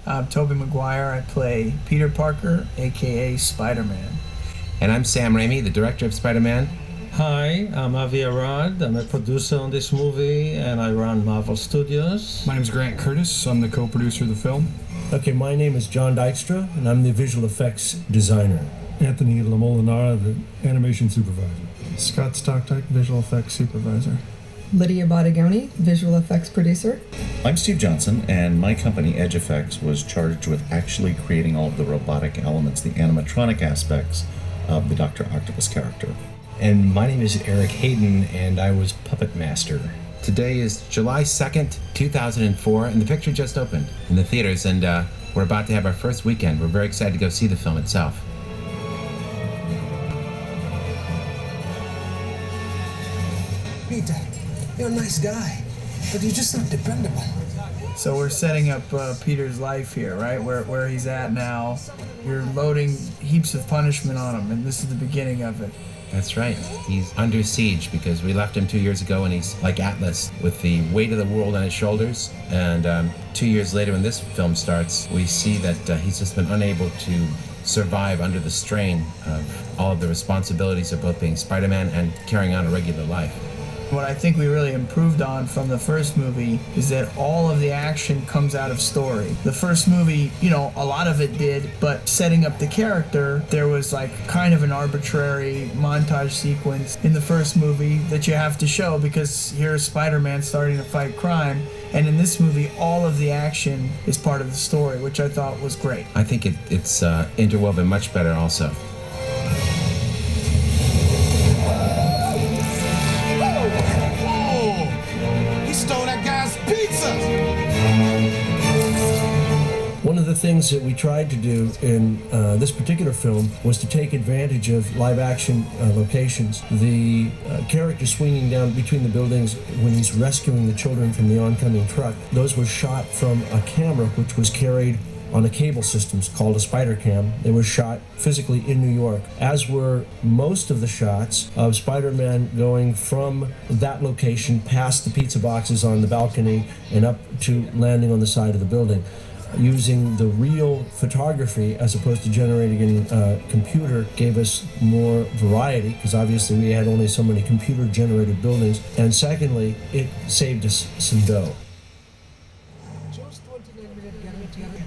I'm Tobey Maguire. I play Peter Parker, aka Spider-Man. And I'm Sam Raimi, the director of Spider-Man. Hi, I'm Avi Arad. I'm a producer on this movie, and I run Marvel Studios. My name's Grant Kurtis. I'm the co-producer of the film. Okay, my name is John Dykstra, and I'm the visual effects designer. Anthony LaMolinara, the animation supervisor. Scott Stokdyk, visual effects supervisor. Lydia Bottegoni, visual effects producer. I'm Steve Johnson, and my company, Edge Effects, was charged with actually creating all of the robotic elements, the animatronic aspects of the Dr. Octopus character. And my name is Eric Hayden, and I was puppet master. Today is July 2nd, 2004, and the picture just opened in the theaters, and we're about to have our first weekend. We're very excited to go see the film itself. Peter, you're a nice guy, but you're just not dependable. So we're setting up Peter's life here, right? Where he's at now. You're loading heaps of punishment on him, and this is the beginning of it. That's right. He's under siege because we left him 2 years ago, and he's like Atlas with the weight of the world on his shoulders. And 2 years later, when this film starts, we see that he's just been unable to survive under the strain of all of the responsibilities of both being Spider-Man and carrying on a regular life. What I think we really improved on from the first movie is that all of the action comes out of story. The first movie, you know, a lot of it did, but setting up the character, there was like kind of an arbitrary montage sequence in the first movie that you have to show because here's Spider-Man starting to fight crime. And in this movie, all of the action is part of the story, which I thought was great. I think it's interwoven much better also. One of the things that we tried to do in this particular film was to take advantage of live-action locations. The character swinging down between the buildings when he's rescuing the children from the oncoming truck, those were shot from a camera which was carried on a cable system called a spider cam. They were shot physically in New York, as were most of the shots of Spider-Man going from that location past the pizza boxes on the balcony and up to landing on the side of the building. Using the real photography as opposed to generating in a computer gave us more variety because obviously we had only so many computer-generated buildings. And secondly, it saved us some dough.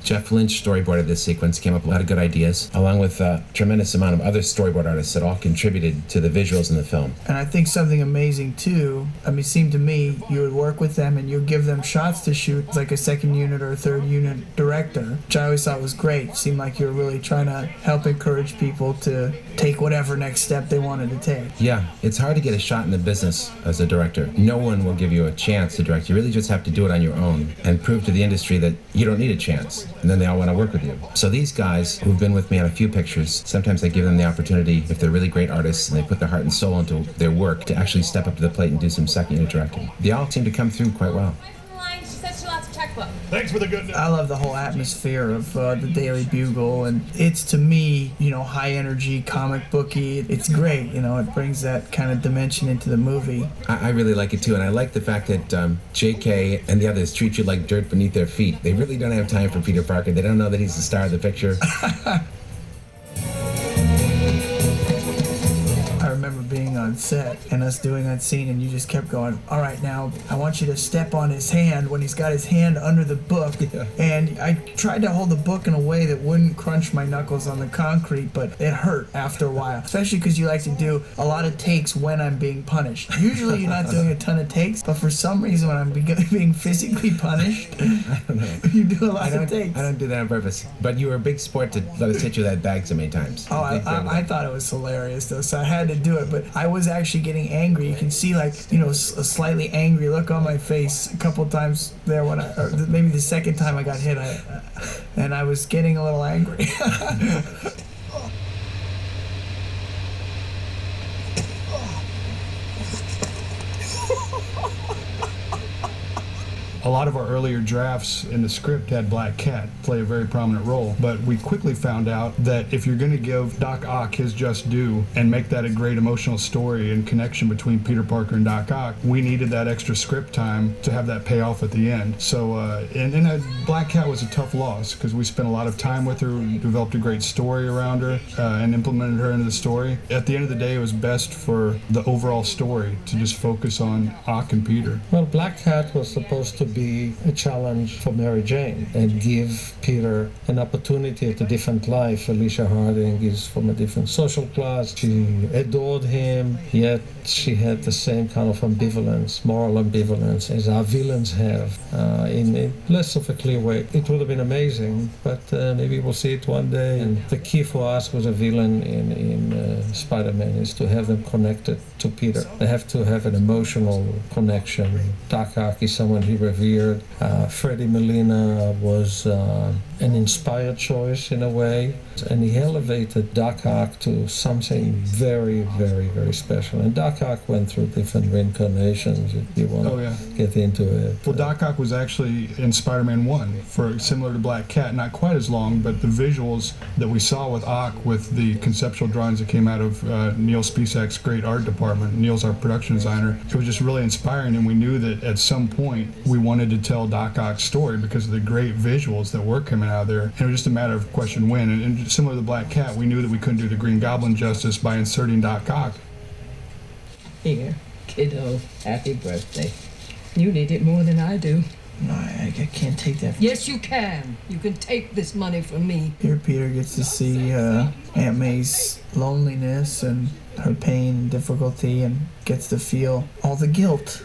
Jeff Lynch storyboarded this sequence, came up with a lot of good ideas, along with a tremendous amount of other storyboard artists that all contributed to the visuals in the film. And I think something amazing too, it seemed to me you would work with them and you'd give them shots to shoot like a second unit or a third unit director, which I always thought was great. It seemed like you were really trying to help encourage people to take whatever next step they wanted to take. Yeah, it's hard to get a shot in the business as a director. No one will give you a chance to direct. You really just have to do it on your own and prove to the industry that you don't need a chance. And then they all want to work with you. So these guys who've been with me on a few pictures, sometimes I give them the opportunity, if they're really great artists and they put their heart and soul into their work, to actually step up to the plate and do some second unit directing. They all seem to come through quite well. Thanks for the good news. I love the whole atmosphere of the Daily Bugle, and it's, to me, high energy, comic booky. It's great, it brings that kind of dimension into the movie. I really like it too, and I like the fact that JK and the others treat you like dirt beneath their feet. They really don't have time for Peter Parker. They don't know that he's the star of the picture. I remember being on set and us doing that scene, and you just kept going, all right, now I want you to step on his hand when he's got his hand under the book. Yeah. And I tried to hold the book in a way that wouldn't crunch my knuckles on the concrete, but it hurt after a while, especially because you like to do a lot of takes when I'm being punished. Usually you're not doing a ton of takes, but for some reason when I'm being physically punished, I don't know. You do a lot of takes. I don't do that on purpose. But you were a big sport to let us hit you that bag so many times. Oh, I thought it was hilarious though, so I had to do it, but I was actually getting angry. You can see a slightly angry look on my face a couple times there when maybe the second time I got hit, and I was getting a little angry. a lot of our earlier drafts in the script had Black Cat play a very prominent role, but we quickly found out that if you're going to give Doc Ock his just due and make that a great emotional story and connection between Peter Parker and Doc Ock, we needed that extra script time to have that payoff at the end. So, Black Cat was a tough loss because we spent a lot of time with her, we developed a great story around her, and implemented her into the story. At the end of the day, it was best for the overall story to just focus on Ock and Peter. Well, Black Cat was supposed to be a challenge for Mary Jane and give Peter an opportunity at a different life. Alicia Harding is from a different social class. She adored him, yet she had the same kind of ambivalence, moral ambivalence, as our villains have, in less of a clear way. It would have been amazing, but maybe we'll see it one day. And the key for us with a villain in Spider-Man is to have them connected to Peter. They have to have an emotional connection. Doc Ock is someone he revered. Freddie Molina was an inspired choice in a way, and he elevated Doc Ock to something very, very, very special. And Doc Ock went through different reincarnations, if you want to get into it. Well, Doc Ock was actually in Spider-Man 1, for similar to Black Cat, not quite as long, but the visuals that we saw with Ock, with the conceptual drawings that came out of Neil Spicak's great art department. Neil's our production designer. It was just really inspiring, and we knew that at some point we wanted to tell Doc Ock's story because of the great visuals that were coming out of there. And it was just a matter of question when. And similar to Black Cat, we knew that we couldn't do the Green Goblin justice by inserting Doc Ock. Here, kiddo, happy birthday. You need it more than I do. No, I can't take that. Yes, you can. You can take this money from me. Here Peter gets to see Aunt May's loneliness and her pain and difficulty, and gets to feel all the guilt.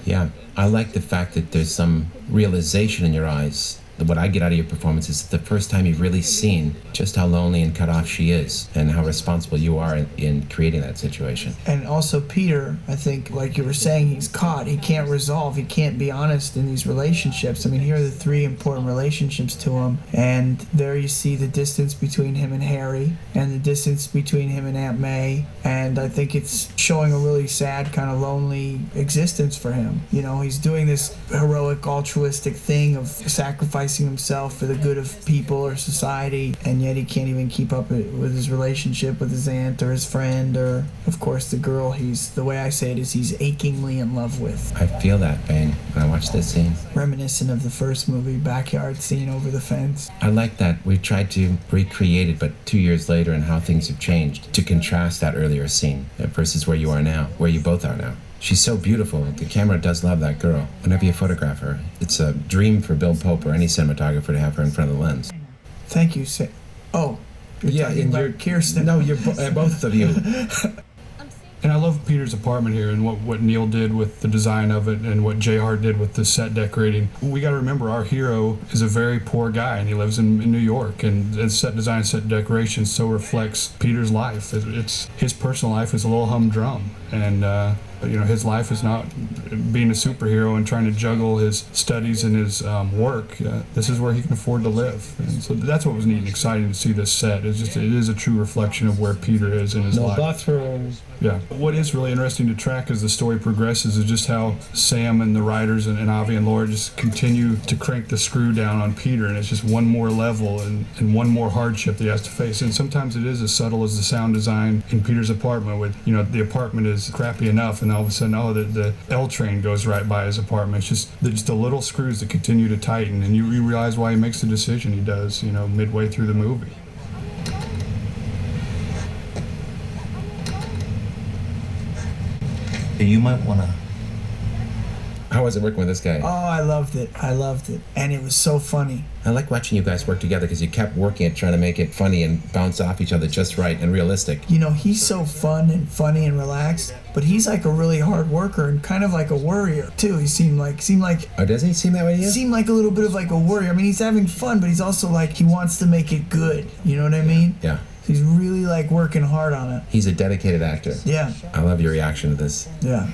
Yeah, I like the fact that there's some realization in your eyes. What I get out of your performance is the first time you've really seen just how lonely and cut off she is and how responsible you are in creating that situation. And also Peter, I think, like you were saying, he's caught. He can't resolve. He can't be honest in these relationships. I mean, here are the three important relationships to him. And there you see the distance between him and Harry and the distance between him and Aunt May. And I think it's showing a really sad, kind of lonely existence for him. You know, he's doing this heroic, altruistic thing of sacrificing himself for the good of people or society, and yet he can't even keep up with his relationship with his aunt or his friend or, of course, the girl the way I say it is he's achingly in love with. I feel that pain when I watch this scene. Reminiscent of the first movie, backyard scene over the fence. I like that we tried to recreate it, but 2 years later and how things have changed, to contrast that earlier scene versus where you are now, where you both are now. She's so beautiful. The camera does love that girl. Whenever you photograph her, it's a dream for Bill Pope or any cinematographer to have her in front of the lens. Thank you. You're talking about Kirsten. No, you're both of you. And I love Peter's apartment here and what Neil did with the design of it and what J. Hart did with the set decorating. We got to remember our hero is a very poor guy and he lives in New York, and set design, set decoration so reflects Peter's life. It's his personal life is a little humdrum, and his life is not being a superhero and trying to juggle his studies and his work. This is where he can afford to live, and so that's what was neat and exciting to see this set. It is a true reflection of where Peter is in his life. No bathrooms. Yeah. What is really interesting to track as the story progresses is just how Sam and the writers and Avi and Laura just continue to crank the screw down on Peter, and it's just one more level and one more hardship that he has to face. And sometimes it is as subtle as the sound design in Peter's apartment with, the apartment is crappy enough, and all of a sudden, the L train goes right by his apartment. It's just the little screws that continue to tighten, and you realize why he makes the decision he does, midway through the movie. You might want to... How was it working with this guy? Oh, I loved it. And it was so funny. I like watching you guys work together because you kept working at trying to make it funny and bounce off each other just right and realistic. He's so fun and funny and relaxed, but he's like a really hard worker and kind of like a worrier too. He seemed like. Oh, does he seem that way to you? Seemed like a little bit of like a worrier. I mean, he's having fun, but he's also like he wants to make it good. You know what I mean? Yeah. He's really like working hard on it. He's a dedicated actor. Yeah. I love your reaction to this. Yeah.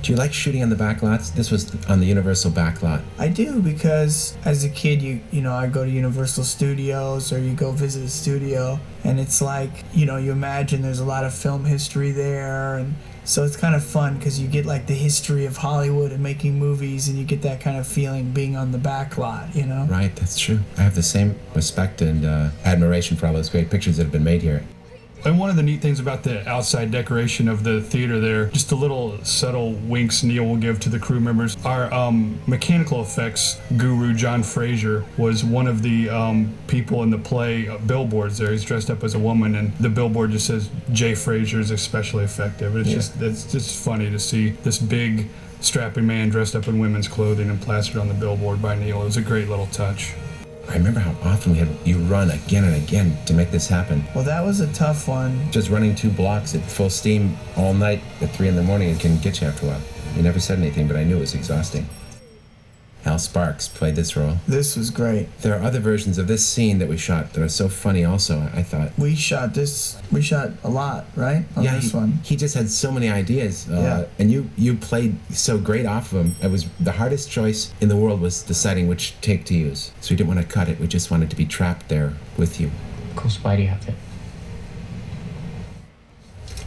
Do you like shooting on the back lots? This was on the Universal back lot. I do, because as a kid, you know, I go to Universal Studios, or you go visit a studio, and it's like, you know, you imagine there's a lot of film history there, and so it's kind of fun because you get like the history of Hollywood and making movies, and you get that kind of feeling being on the back lot, you know? Right, that's true. I have the same respect and admiration for all those great pictures that have been made here. And one of the neat things about the outside decoration of the theater there, just the little subtle winks Neil will give to the crew members. Our mechanical effects guru, John Fraser, was one of the people in the play billboards there. He's dressed up as a woman, and the billboard just says, J. Fraser is especially effective. It's just funny to see this big, strapping man dressed up in women's clothing and plastered on the billboard by Neil. It was a great little touch. I remember how often we had you run again and again to make this happen. Well, that was a tough one. Just running 2 blocks at full steam all night at 3 in the morning, it can get you after a while. You never said anything, but I knew it was exhausting. Hal Sparks played this role. This was great. There are other versions of this scene that we shot that are so funny also, I thought. We shot a lot, right? On this one. He just had so many ideas. Yeah. And you played so great off of him. It was the hardest choice in the world was deciding which take to use. So we didn't want to cut it. We just wanted to be trapped there with you. Of course, why do you have to?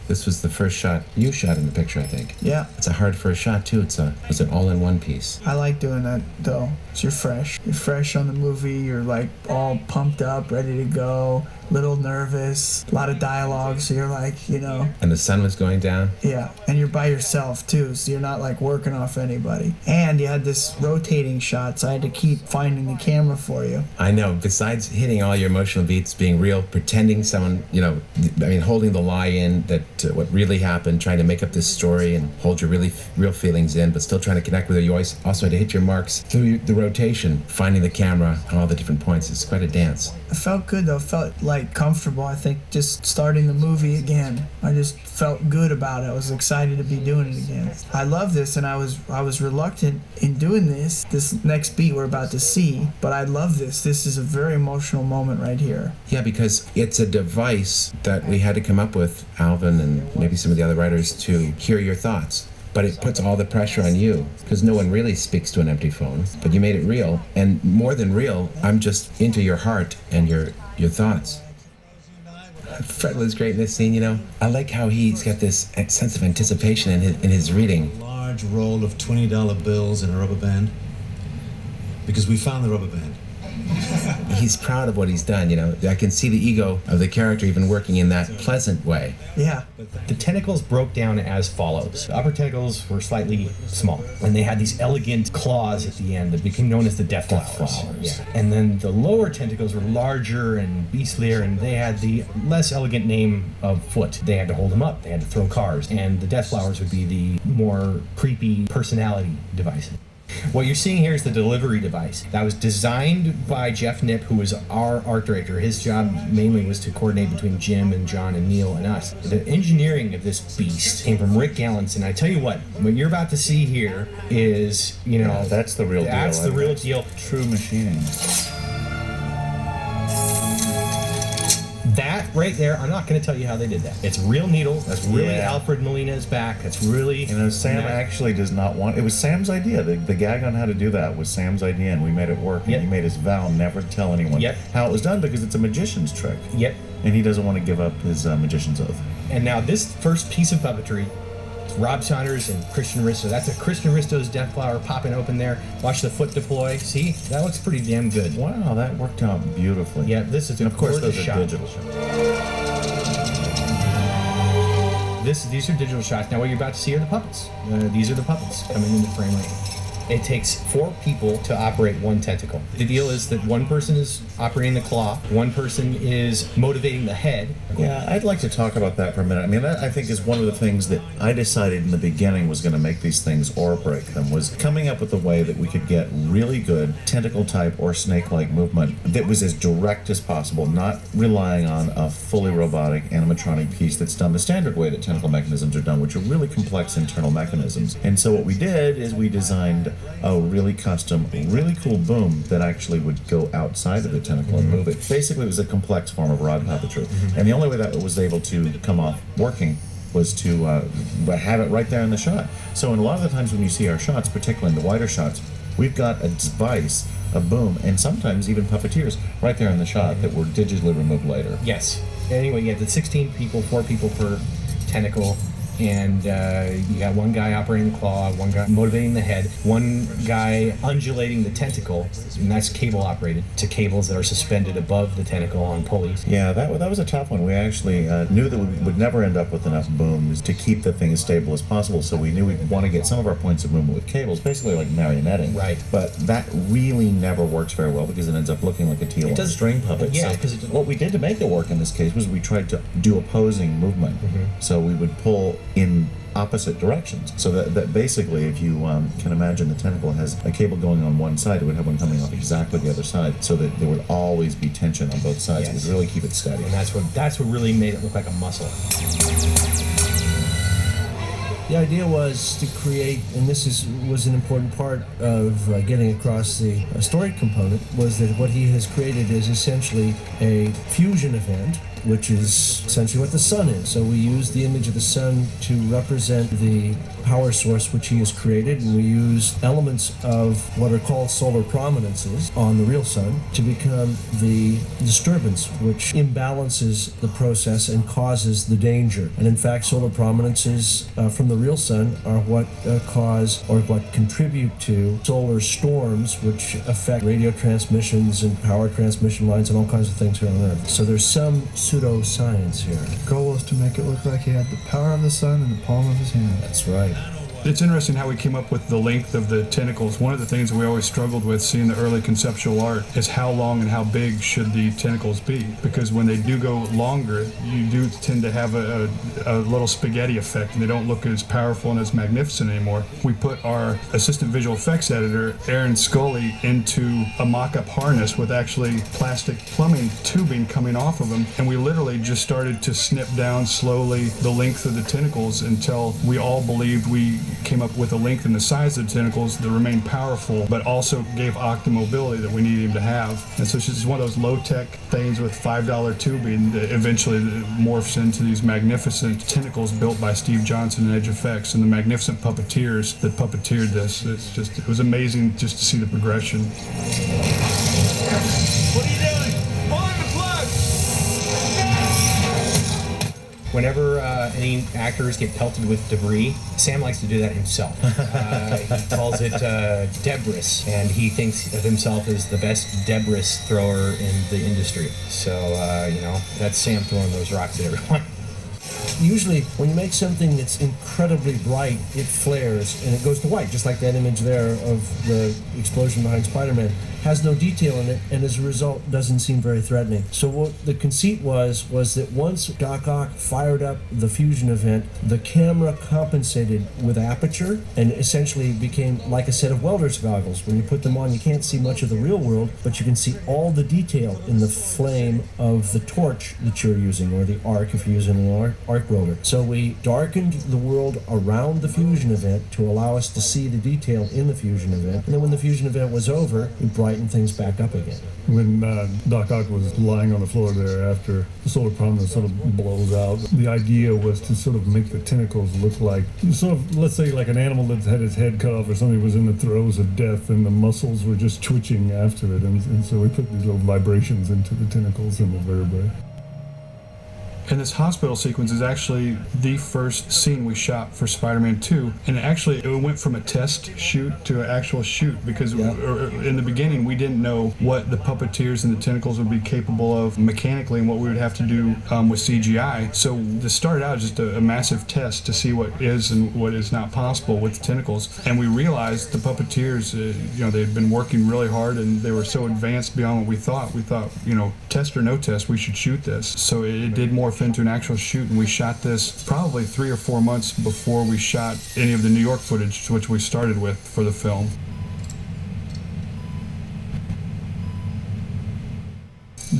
This was the first shot you shot in the picture, I think. Yeah. It's a hard first shot, too. It's an all-in-one piece. I like doing that, though. You're fresh. You're fresh on the movie. You're, like, all pumped up, ready to go, little nervous, a lot of dialogue, so you're like, you know. And the sun was going down? Yeah, and you're by yourself, too, so you're not, like, working off anybody. And you had this rotating shot, so I had to keep finding the camera for you. I know. Besides hitting all your emotional beats, being real, pretending someone, you know, I mean, holding the lie in that what really happened, trying to make up this story and hold your really real feelings in, but still trying to connect with her. You always also had to hit your marks through the rotation, finding the camera on all the different points. It's quite a dance. It felt good, though. It felt, like, comfortable. I think just starting the movie again, I just felt good about it. I was excited to be doing it again. I love this, and I was reluctant in doing this next beat we're about to see, but I love this. This is a very emotional moment right here. Yeah, because it's a device that we had to come up with, Alvin and maybe some of the other writers, to hear your thoughts. But it puts all the pressure on you, because no one really speaks to an empty phone. But you made it real, and more than real, I'm just into your heart and your thoughts. Fred was great in this scene, you know. I like how he's got this sense of anticipation in his reading. Large roll of $20 bills in a rubber band, because we found the rubber band. He's proud of what he's done, you know. I can see the ego of the character even working in that pleasant way. Yeah. The tentacles broke down as follows. The upper tentacles were slightly small, and they had these elegant claws at the end that became known as the death flowers. Yeah. And then the lower tentacles were larger and beastlier, and they had the less elegant name of foot. They had to hold them up. They had to throw cars. And the death flowers would be the more creepy personality device. What you're seeing here is the delivery device. That was designed by Jeff Knipp, who was our art director. His job mainly was to coordinate between Jim and John and Neil and us. The engineering of this beast came from Rick Gallenson. I tell you what you're about to see here is, you know... Yeah, that's the real deal. That's the real deal. True machining. That right there, I'm not going to tell you how they did that. It's real needles. That's really Alfred Molina's back. That's really... You know, Sam actually does not want... It was Sam's idea. The gag on how to do that was Sam's idea, and we made it work. And he made his vow never to tell anyone how it was done, because it's a magician's trick. Yep. And he doesn't want to give up his magician's oath. And now this first piece of puppetry, Rob Saunders and Christian Risto. That's a Christian Risto's death flower popping open there. Watch the foot deploy. See? That looks pretty damn good. Wow, that worked out beautifully. Yeah, this is a of course those are shot. digital. These are digital shots. Now what you're about to see are the puppets. These are the puppets coming into frame right here. It takes 4 people to operate one tentacle. The deal is that one person is operating the claw, one person is motivating the head. Yeah, I'd like to talk about that for a minute. I mean, that I think is one of the things that I decided in the beginning was going to make these things or break them, was coming up with a way that we could get really good tentacle type or snake-like movement that was as direct as possible, not relying on a fully robotic animatronic piece that's done the standard way that tentacle mechanisms are done, which are really complex internal mechanisms. And so what we did is we designed a really custom, really cool boom that actually would go outside of the tentacle and move it. Basically, it was a complex form of rod puppetry. And the only way that it was able to come off working was to have it right there in the shot. So in a lot of the times when you see our shots, particularly in the wider shots, we've got a device, a boom, and sometimes even puppeteers right there in the shot that were digitally removed later. Yes. Anyway, you had the 16 people, 4 people per tentacle, and you got one guy operating the claw, one guy motivating the head, one guy undulating the tentacle, and that's cable operated to cables that are suspended above the tentacle on pulleys. Yeah, that was a tough one. We actually knew that we would never end up with enough booms to keep the thing as stable as possible, so we knew we'd want to get some of our points of movement with cables, basically like marionetting. Right. But that really never works very well because it ends up looking like a teal on a string puppet. Yeah, so what we did to make it work in this case was we tried to do opposing movement. So we would pull in opposite directions, so that basically, if you can imagine, the tentacle has a cable going on one side, it would have one coming off exactly the other side, so that there would always be tension on both sides. It would really keep it steady. And that's what really made it look like a muscle. The idea was to create, and this was an important part of getting across the story component, was that what he has created is essentially a fusion event, which is essentially what the sun is. So we use the image of the sun to represent the power source which he has created, and we use elements of what are called solar prominences on the real sun to become the disturbance which imbalances the process and causes the danger. And in fact, solar prominences from the real sun are what cause or what contribute to solar storms, which affect radio transmissions and power transmission lines and all kinds of things here on Earth. So there's some pseudoscience here. The goal was to make it look like he had the power of the sun in the palm of his hand. That's right. It's interesting how we came up with the length of the tentacles. One of the things that we always struggled with seeing the early conceptual art is how long and how big should the tentacles be, because when they do go longer, you do tend to have a little spaghetti effect, and they don't look as powerful and as magnificent anymore. We put our assistant visual effects editor, Aaron Scully, into a mock-up harness with actually plastic plumbing tubing coming off of them, and we literally just started to snip down slowly the length of the tentacles until we all believed we came up with a length and the size of the tentacles that remained powerful, but also gave Octa mobility that we needed him to have. And so it's just one of those low-tech things with $5 tubing that eventually morphs into these magnificent tentacles built by Steve Johnson and Edge Effects and the magnificent puppeteers that puppeteered this. It was amazing just to see the progression. What are you doing? Pulling the plug! Whenever any actors get pelted with debris, Sam likes to do that himself. He calls it debris, and he thinks of himself as the best debris thrower in the industry. So, that's Sam throwing those rocks at everyone. Usually, when you make something that's incredibly bright, it flares and it goes to white, just like that image there of the explosion behind Spider-Man. Has no detail in it, and as a result, doesn't seem very threatening. So what the conceit was that once Doc Ock fired up the fusion event, the camera compensated with aperture and essentially became like a set of welder's goggles. When you put them on, you can't see much of the real world, but you can see all the detail in the flame of the torch that you're using, or the arc if you're using an arc welder. So we darkened the world around the fusion event to allow us to see the detail in the fusion event, and then when the fusion event was over, we brightened things back up again. When Doc Ock was lying on the floor there after the solar prominence sort of blows out, the idea was to sort of make the tentacles look like, sort of, let's say like an animal that had its head cut off or something was in the throes of death and the muscles were just twitching after it. And so we put these little vibrations into the tentacles and the vertebrae. And this hospital sequence is actually the first scene we shot for Spider-Man 2. And it went from a test shoot to an actual shoot because in the beginning we didn't know what the puppeteers and the tentacles would be capable of mechanically and what we would have to do with CGI. So this started out as just a massive test to see what is and what is not possible with the tentacles. And we realized the puppeteers, they'd been working really hard and they were so advanced beyond what we thought. We thought, test or no test, we should shoot this. So it did morph into an actual shoot, and we shot this probably 3 or 4 months before we shot any of the New York footage, which we started with for the film.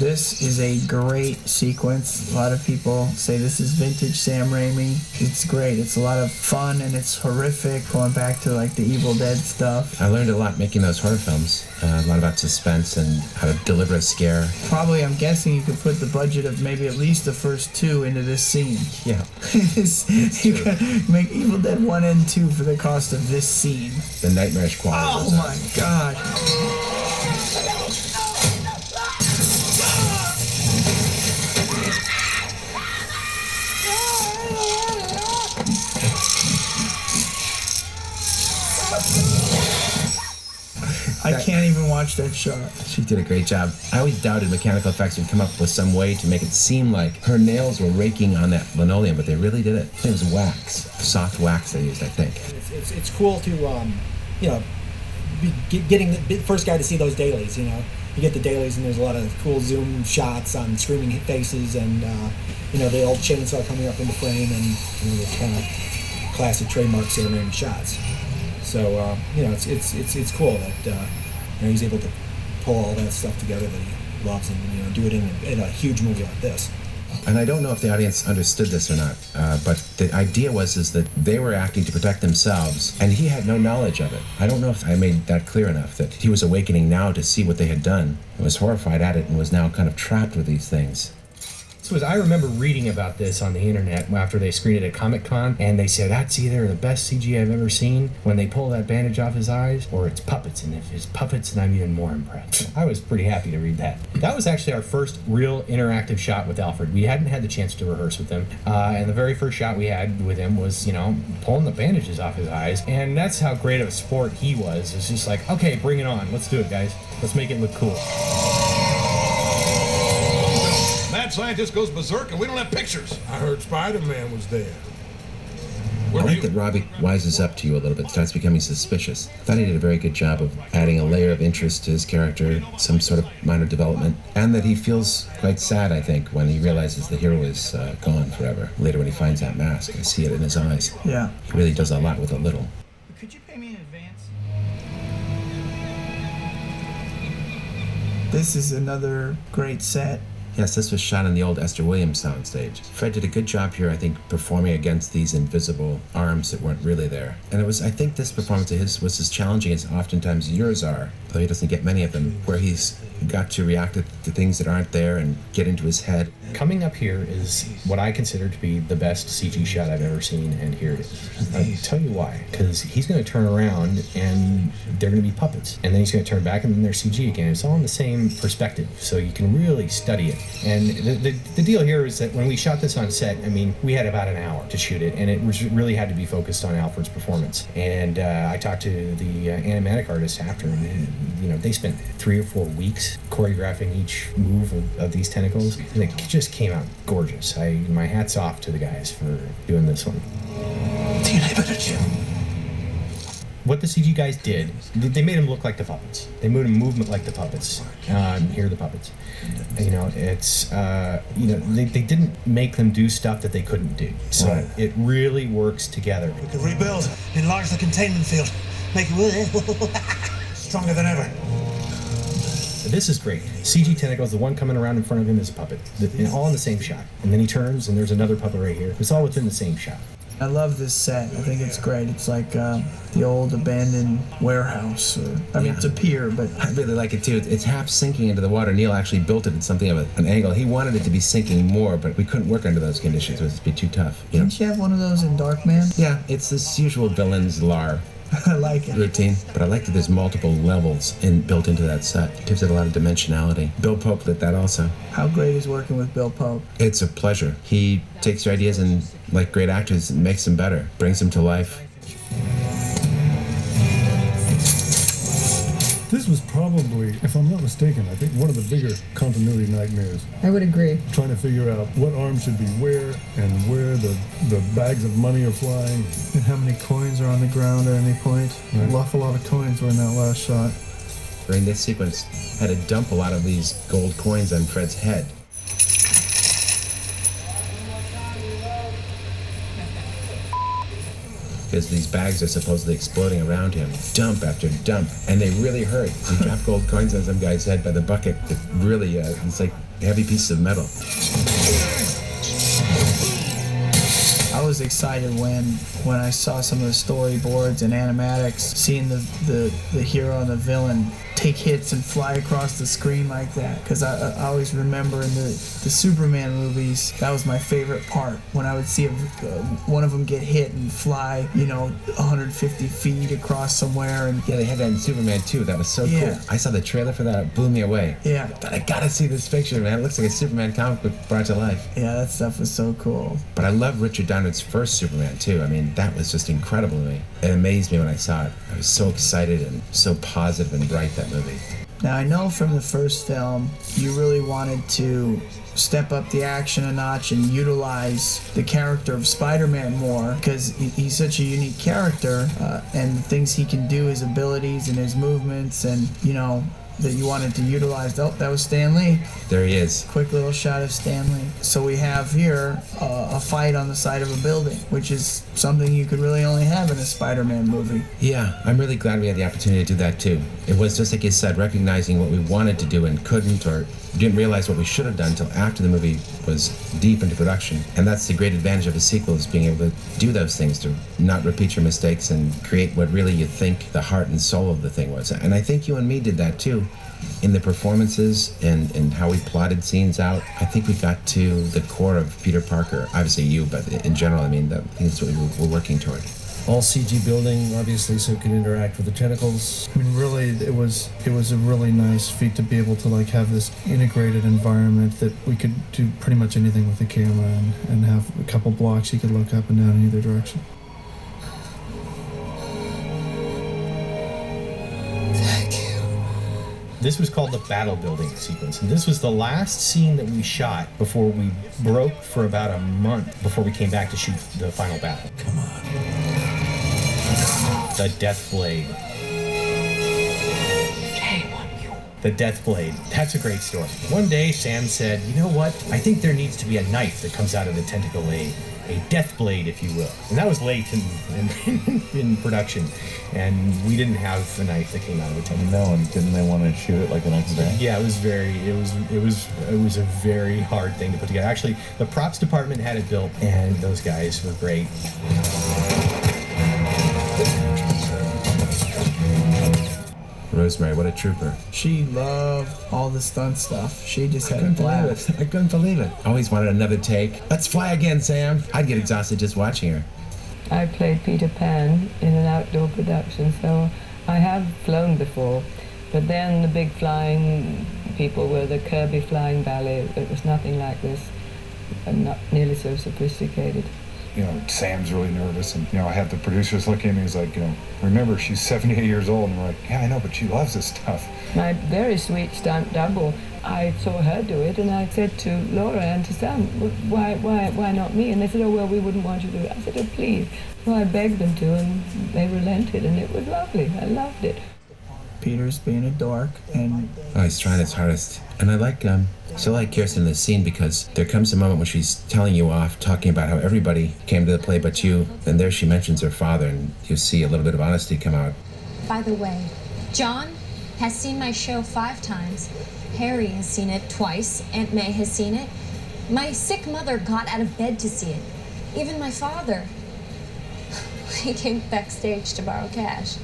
This is a great sequence. A lot of people say this is vintage Sam Raimi. It's great. It's a lot of fun and it's horrific, going back to like the Evil Dead stuff. I learned a lot making those horror films. A lot about suspense and how to deliver a scare. Probably, I'm guessing you could put the budget of maybe at least the first 2 into this scene. Yeah. You could make Evil Dead 1 and 2 for the cost of this scene. The nightmarish quality. Oh my god. I can't even watch that shot. She did a great job. I always doubted mechanical effects would come up with some way to make it seem like her nails were raking on that linoleum, but they really did it. I think it was wax, soft wax they used, I think. It's cool to, getting the first guy to see those dailies, You get the dailies and there's a lot of cool zoom shots on screaming faces and, the old chainsaw coming up into frame and, the kind of classic trademark Sam Raimi shots. So, it's cool that he's able to pull all that stuff together that he loves and, do it in a huge movie like this. And I don't know if the audience understood this or not, but the idea was that they were acting to protect themselves, and he had no knowledge of it. I don't know if I made that clear enough, that he was awakening now to see what they had done, and was horrified at it, and was now kind of trapped with these things. So I remember reading about this on the internet after they screened it at Comic-Con, and they said that's either the best CG I've ever seen when they pull that bandage off his eyes, or it's puppets, and if it's puppets, then I'm even more impressed. I was pretty happy to read that. That was actually our first real interactive shot with Alfred. We hadn't had the chance to rehearse with him, and the very first shot we had with him was, pulling the bandages off his eyes, and that's how great of a sport he was. It's just like, okay, bring it on. Let's do it, guys. Let's make it look cool. Mad scientist goes berserk and we don't have pictures. I heard Spider-Man was there. I like that Robbie wises up to you a little bit, starts becoming suspicious. I thought he did a very good job of adding a layer of interest to his character, some sort of minor development, and that he feels quite sad, I think, when he realizes the hero is gone forever. Later when he finds that mask, I see it in his eyes. Yeah. He really does a lot with a little. Could you pay me in advance? This is another great set. Yes, this was shot on the old Esther Williams soundstage. Fred did a good job here, I think, performing against these invisible arms that weren't really there. And I think this performance of his was as challenging as oftentimes yours are, though he doesn't get many of them, where he's got to react to things that aren't there and get into his head. Coming up here is what I consider to be the best CG shot I've ever seen, and here it is. I'll tell you why. Because he's going to turn around and they're going to be puppets. And then he's going to turn back and then they're CG again. It's all in the same perspective, so you can really study it. And the deal here is that when we shot this on set, we had about an hour to shoot it, and it really had to be focused on Alfred's performance. And I talked to the animatic artist after, and they spent 3 or 4 weeks choreographing each move of these tentacles, and it just came out gorgeous. My hat's off to the guys for doing this one. What the CG guys did, they made them look like the puppets. They made them move like the puppets. Here are the puppets. They didn't make them do stuff that they couldn't do. So right. It really works together. We could rebuild, enlarge the containment field, make it stronger than ever. This is great. CG tentacles, the one coming around in front of him is a puppet. All in the same shot. And then he turns and there's another puppet right here. It's all within the same shot. I love this set. I think it's great. It's like the old abandoned warehouse. It's a pier, but... I really like it too. It's half sinking into the water. Neil actually built it at something of an angle. He wanted it to be sinking more, but we couldn't work under those conditions. It would be too tough. Didn't you have one of those in Darkman? Yeah, it's this usual villain's lar. I like it. Routine. But I like that there's multiple levels built into that set. It gives it a lot of dimensionality. Bill Pope did that also. How great is working with Bill Pope? It's a pleasure. He takes your ideas and, like great actors, makes them better, brings them to life. This was probably, if I'm not mistaken, I think one of the bigger continuity nightmares. I would agree. Trying to figure out what arms should be where and where the bags of money are flying. And how many coins are on the ground at any point. Right. An awful lot of coins were in that last shot. During this sequence, I had to dump a lot of these gold coins on Fred's head. Because these bags are supposedly exploding around him, dump after dump, and they really hurt. You drop gold coins on some guy's head by the bucket. It really, it's like heavy pieces of metal. I was excited when I saw some of the storyboards and animatics, seeing the hero and the villain take hits and fly across the screen like that. Because I always remember in the Superman movies, that was my favorite part, when I would see one of them get hit and fly, 150 feet across somewhere. And yeah, they had that in Superman too. That was so Yeah. cool. I saw the trailer for that. It blew me away. Yeah. But I gotta see this picture, man. It looks like a Superman comic book brought to life. Yeah, that stuff was so cool. But I love Richard Donner's first Superman too. I mean, that was just incredible to me. It amazed me when I saw it. I was so excited and so positive and bright, that movie. Now, I know from the first film, you really wanted to step up the action a notch and utilize the character of Spider-Man more, because he's such a unique character, and the things he can do, his abilities and his movements, and, that you wanted to utilize. Oh, that was Stan Lee. There he is. Quick little shot of Stan Lee. So we have here a fight on the side of a building, which is something you could really only have in a Spider-Man movie. Yeah, I'm really glad we had the opportunity to do that too. It was just like you said, recognizing what we wanted to do and couldn't, or didn't realize what we should have done until after the movie was deep into production. And that's the great advantage of a sequel, is being able to do those things, to not repeat your mistakes and create what really you think the heart and soul of the thing was. And I think you and me did that too. In the performances and how we plotted scenes out, I think we got to the core of Peter Parker. Obviously you, but in general, I think that's what we were working toward. All CG building, obviously, so it can interact with the tentacles. I mean, really, it was a really nice feat to be able to have this integrated environment that we could do pretty much anything with the camera and have a couple blocks you could look up and down in either direction. This was called the battle building sequence, and this was the last scene that we shot before we broke for about a month before we came back to shoot the final battle. Come on. The Death Blade. Shame on you. The Death Blade. That's a great story. One day, Sam said, you know what? I think there needs to be a knife that comes out of the tentacle blade. A death blade, if you will. And that was late in production. And we didn't have a knife that came out of the tentacle. No, and didn't they want to shoot it like the next day? Yeah, it was a very hard thing to put together. Actually, the props department had it built, and those guys were great. Rosemary, what a trooper. She loved all the stunt stuff. She just had a blast. I couldn't believe it. Always wanted another take. Let's fly again, Sam. I'd get exhausted just watching her. I played Peter Pan in an outdoor production, so I have flown before. But then the big flying people were the Kirby Flying Ballet. It was nothing like this, and not nearly so sophisticated. Sam's really nervous, and, I had the producers look at me, he's like, remember, she's 78 years old, and we're like, yeah, I know, but she loves this stuff. My very sweet stunt double, I saw her do it, and I said to Laura and to Sam, why not me? And they said, oh, well, we wouldn't want you to do it. I said, oh, please. So I begged them to, and they relented, and it was lovely. I loved it. Peter's being a dork, and he's trying his hardest. And I like still like Kirsten in this scene, because there comes a moment when she's telling you off, talking about how everybody came to the play but you. Then there she mentions her father, and you see a little bit of honesty come out. By the way, John has seen my show 5 times. Harry has seen it twice. Aunt May has seen it. My sick mother got out of bed to see it. Even my father. He came backstage to borrow cash.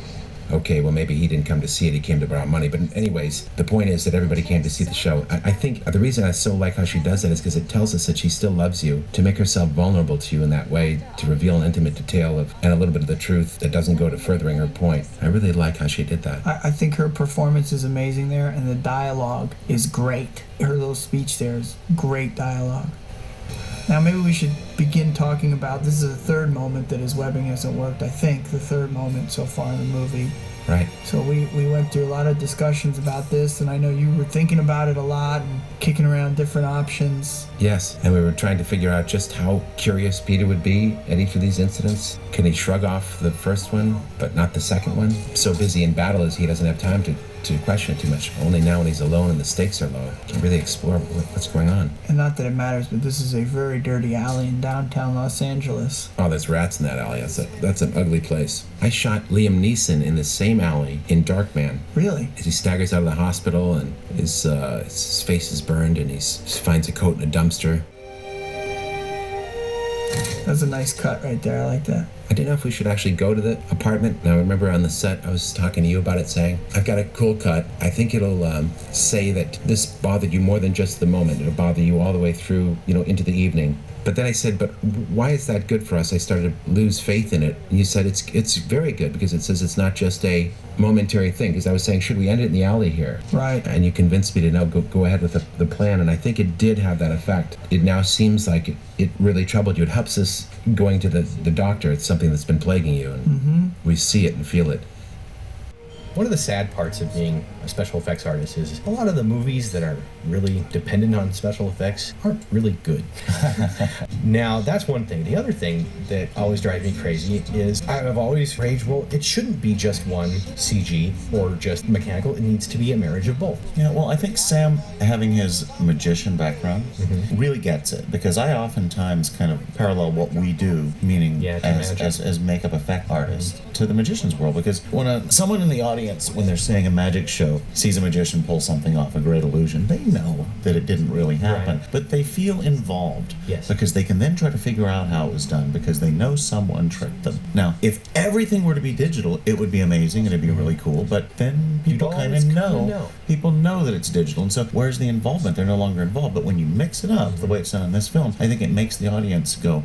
Okay, well, maybe he didn't come to see it, he came to borrow money. But anyways, the point is that everybody came to see the show. I think the reason I so like how she does that is because it tells us that she still loves you, to make herself vulnerable to you in that way, to reveal an intimate detail and a little bit of the truth that doesn't go to furthering her point. I really like how she did that. I think her performance is amazing there, and the dialogue is great. Her little speech there is great dialogue. Now maybe we should begin talking about, this is the third moment that his webbing hasn't worked, I think, the third moment so far in the movie. Right. So we went through a lot of discussions about this, and I know you were thinking about it a lot and kicking around different options. Yes, and we were trying to figure out just how curious Peter would be at each of these incidents. Can he shrug off the first one, but not the second one? So busy in battle as he doesn't have time to to question it too much. Only now when he's alone and the stakes are low, can really explore what's going on. And not that it matters, but this is a very dirty alley in downtown Los Angeles. Oh, there's rats in that alley. That's an ugly place. I shot Liam Neeson in the same alley in Darkman. Really? As he staggers out of the hospital and his face is burned and he finds a coat in a dumpster. That's a nice cut right there. I like that. I didn't know if we should actually go to the apartment. Now, I remember on the set, I was talking to you about it, saying, I've got a cool cut. I think it'll say that this bothered you more than just the moment. It'll bother you all the way through, into the evening. But then I said, but why is that good for us? I started to lose faith in it. And you said, it's very good because it says it's not just a momentary thing. Because I was saying, should we end it in the alley here? Right. And you convinced me to no, go ahead with the plan. And I think it did have that effect. It now seems like it really troubled you. It helps us going to the doctor. It's something that's been plaguing you. And we see it and feel it. One of the sad parts of being a special effects artist is a lot of the movies that are really dependent on special effects aren't really good. Now, that's one thing. The other thing that always drives me crazy is I've always raged, well, it shouldn't be just one CG or just mechanical. It needs to be a marriage of both. Yeah, well, I think Sam, having his magician background, really gets it, because I oftentimes kind of parallel what we do, meaning as makeup effect artists, to the magician's world, because when someone in the audience, when they're seeing a magic show, sees a magician pull something off, a great illusion, they know that it didn't really happen, but they feel involved, because they can then try to figure out how it was done, because they know someone tricked them. Now, if everything were to be digital, it would be amazing and it'd be really cool, but then people kind of know. People know that it's digital, and so where's the involvement? They're no longer involved. But when you mix it up the way it's done in this film, I think it makes the audience go,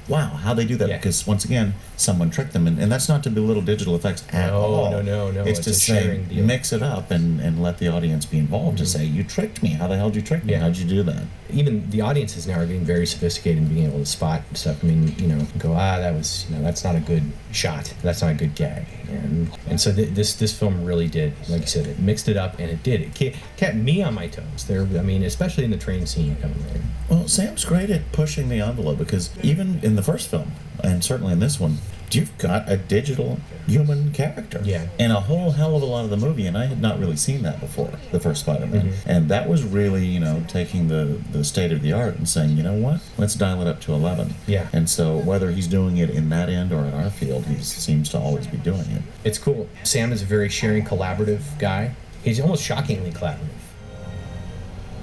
wow, how they do that? Because once again, someone tricked them, and that's not to belittle digital effects at all. No. It's to say, mix it up and let the audience be involved to say, you tricked me. How the hell did you trick me? How'd you do that? Even the audiences now are getting very sophisticated in being able to spot stuff. I mean, go, that was, that's not a good shot. That's not a good gag. And so this film really did, like you said, it mixed it up, and it did. It kept me on my toes there. I mean, especially in the train scene coming there. Well, Sam's great at pushing the envelope, because even in the first film, and certainly in this one, you've got a digital human character. Yeah. In a whole hell of a lot of the movie, and I had not really seen that before, the first Spider-Man. And that was really, taking the state of the art and saying, you know what, let's dial it up to 11. Yeah. And so whether he's doing it in that end or in our field, he seems to always be doing it. It's cool. Sam is a very sharing, collaborative guy. He's almost shockingly collaborative.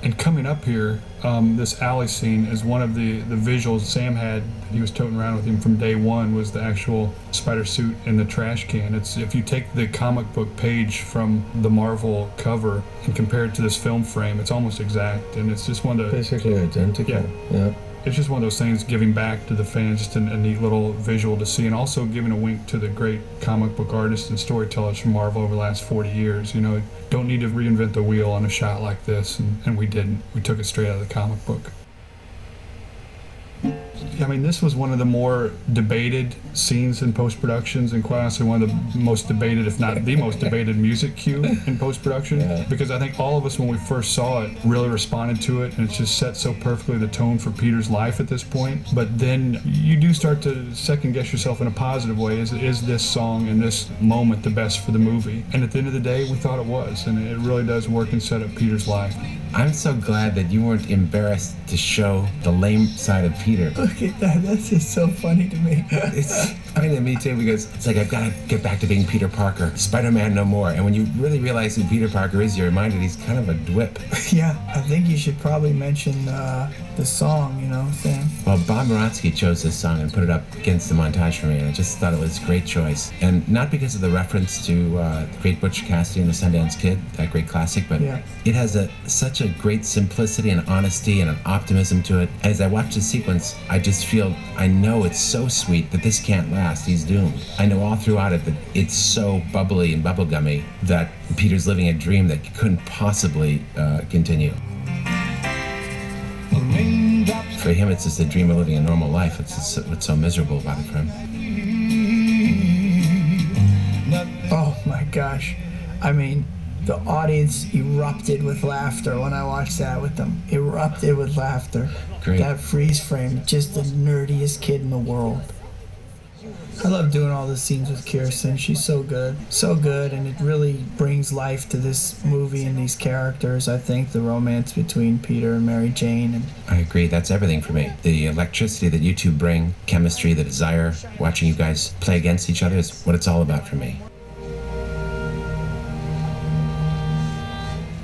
And coming up here, this alley scene is one of the visuals Sam had. He was toting around with him from day one, was the actual spider suit in the trash can. It's, if you take the comic book page from the Marvel cover and compare it to this film frame, it's almost exact, and it's just one of the... Basically identical. Yeah. It's just one of those things, giving back to the fans, just a neat little visual to see, and also giving a wink to the great comic book artists and storytellers from Marvel over the last 40 years. Don't need to reinvent the wheel on a shot like this, and we didn't. We took it straight out of the comic book. I mean, this was one of the more debated scenes in post-productions, and quite honestly, one of the most debated, if not the most debated, music cue in post-production. Because I think all of us, when we first saw it, really responded to it, and it just set so perfectly the tone for Peter's life at this point. But then you do start to second-guess yourself in a positive way. Is this song and this moment the best for the movie? And at the end of the day, we thought it was, and it really does work and set up Peter's life. I'm so glad that you weren't embarrassed to show the lame side of Peter. Look at that. That's just so funny to me. It's funny to me, too, because it's like, I've got to get back to being Peter Parker. Spider-Man no more. And when you really realize who Peter Parker is, you're reminded he's kind of a dwip. Yeah, I think you should probably mention the song, Sam. Well, Bob Moratsky chose this song and put it up against the montage for me, and I just thought it was a great choice. And not because of the reference to the great Butch Cassidy and the Sundance Kid, that great classic, but it has such a great simplicity and honesty and an optimism to it. As I watch the sequence, I just feel, I know it's so sweet that this can't last. He's doomed. I know all throughout it that it's so bubbly and bubblegummy that Peter's living a dream that couldn't possibly continue. For him, it's just a dream of living a normal life. It's just what's so miserable about it for him. Oh my gosh. I mean, the audience erupted with laughter when I watched that with them. Erupted with laughter. Great. That freeze frame, just the nerdiest kid in the world. I love doing all the scenes with Kirsten. She's so good, and it really brings life to this movie and these characters. I think the romance between Peter and Mary Jane. And I agree, that's everything for me. The electricity that you two bring, chemistry, the desire, watching you guys play against each other is what it's all about for me.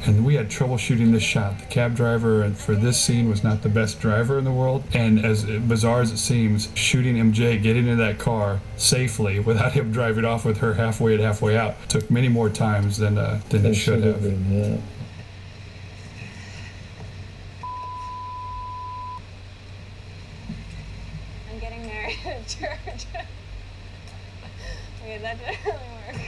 And we had trouble shooting this shot. The cab driver for this scene was not the best driver in the world. And as bizarre as it seems, shooting MJ getting into that car safely without him driving off with her halfway in, halfway out took many more times than it should have. Yeah. I'm getting married at church. Okay, that didn't really work.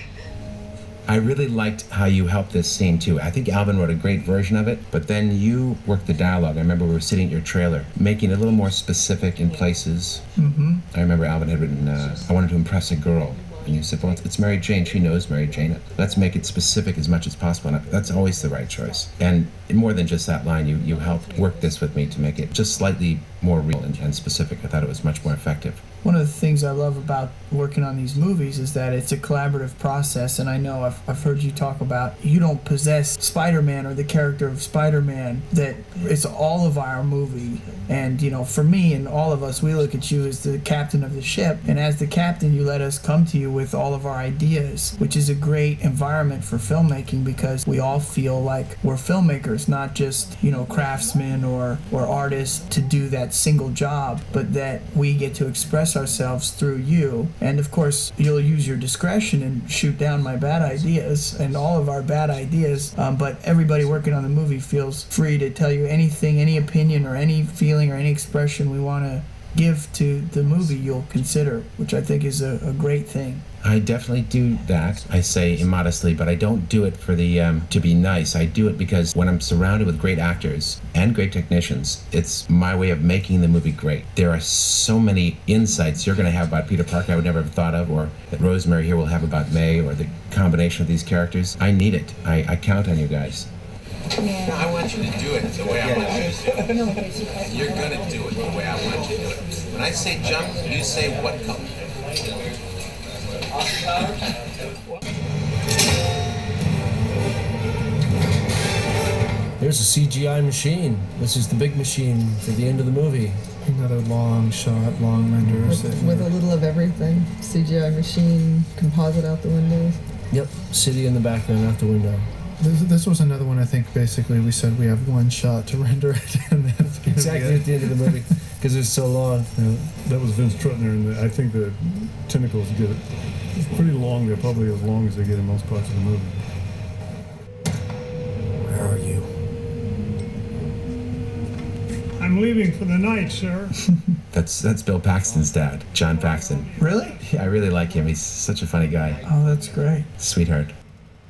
I really liked how you helped this scene too. I think Alvin wrote a great version of it, but then you worked the dialogue. I remember we were sitting at your trailer, making it a little more specific in places. Mm-hmm. I remember Alvin had written, I wanted to impress a girl. And you said, well, it's Mary Jane. She knows Mary Jane. Let's make it specific as much as possible. And that's always the right choice. And more than just that line, you helped work this with me to make it just slightly more real and specific. I thought it was much more effective. One of the things I love about working on these movies is that it's a collaborative process, and I know I've heard you talk about you don't possess Spider-Man or the character of Spider-Man, that it's all of our movie. And, you know, for me and all of us, we look at you as the captain of the ship, and as the captain, you let us come to you with all of our ideas, which is a great environment for filmmaking because we all feel like we're filmmakers, not just, you know, craftsmen or artists to do that single job, but that we get to express ourselves through you. And of course, you'll use your discretion and shoot down my bad ideas and all of our bad ideas, but everybody working on the movie feels free to tell you anything, any opinion or any feeling or any expression we want to give to the movie you'll consider, which I think is a great thing. I definitely do that. I say immodestly, but I don't do it for the to be nice. I do it because when I'm surrounded with great actors and great technicians, it's my way of making the movie great. There are so many insights you're going to have about Peter Parker I would never have thought of, or that Rosemary here will have about May, or the combination of these characters. I need it. I count on you guys. Yeah. I want you to do it the way I want you to do it. You're going to do it the way I want you to do it. When I say jump, you say what color. There's a CGI machine. This is the big machine for the end of the movie. Another long shot, long renders. With a little of everything. CGI machine, composite out the windows. Yep, city in the background out the window. This was another one, I think, basically we said we have one shot to render it, and that's exactly at the end of the movie, because it's so long. Yeah, that was Vince Trutner, and I think the tentacles get it. It's pretty long. They're probably as long as they get in most parts of the movie. Where are you? I'm leaving for the night, sir. That's Bill Paxton's dad, John Paxton. Really? Yeah, I really like him. He's such a funny guy. Oh, that's great. Sweetheart.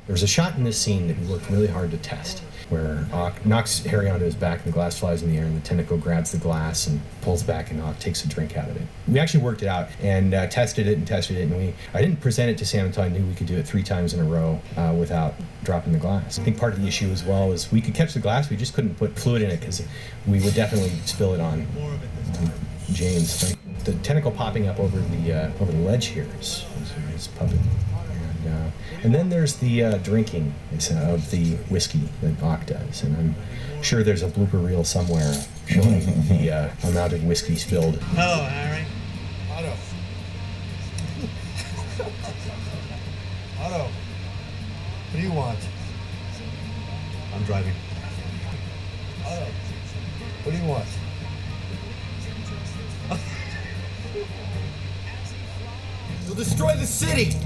There was a shot in this scene that we worked really hard to test, where Ock knocks Harry onto his back and the glass flies in the air, and the tentacle grabs the glass and pulls back, and Ock takes a drink out of it. We actually worked it out and tested it, and I didn't present it to Sam until I knew we could do it 3 times in a row without dropping the glass. I think part of the issue as well is we could catch the glass, we just couldn't put fluid in it because we would definitely spill it on James. The tentacle popping up over the ledge here is puppet. And then there's the drinking of the whiskey that Ock does, and I'm sure there's a blooper reel somewhere showing the amount of whiskey spilled. Hello, Harry. Otto. Otto, what do you want? I'm driving. Otto, what do you want? You'll destroy the city!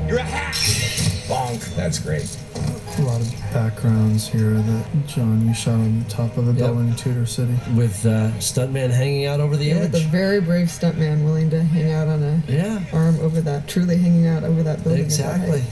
You're a hack! Bonk. That's great. A lot of backgrounds here that, John, you shot on the top of a building in Tudor City. With stuntman hanging out over the edge. With a very brave stuntman willing to hang out on a arm over that, truly hanging out over that building. Exactly.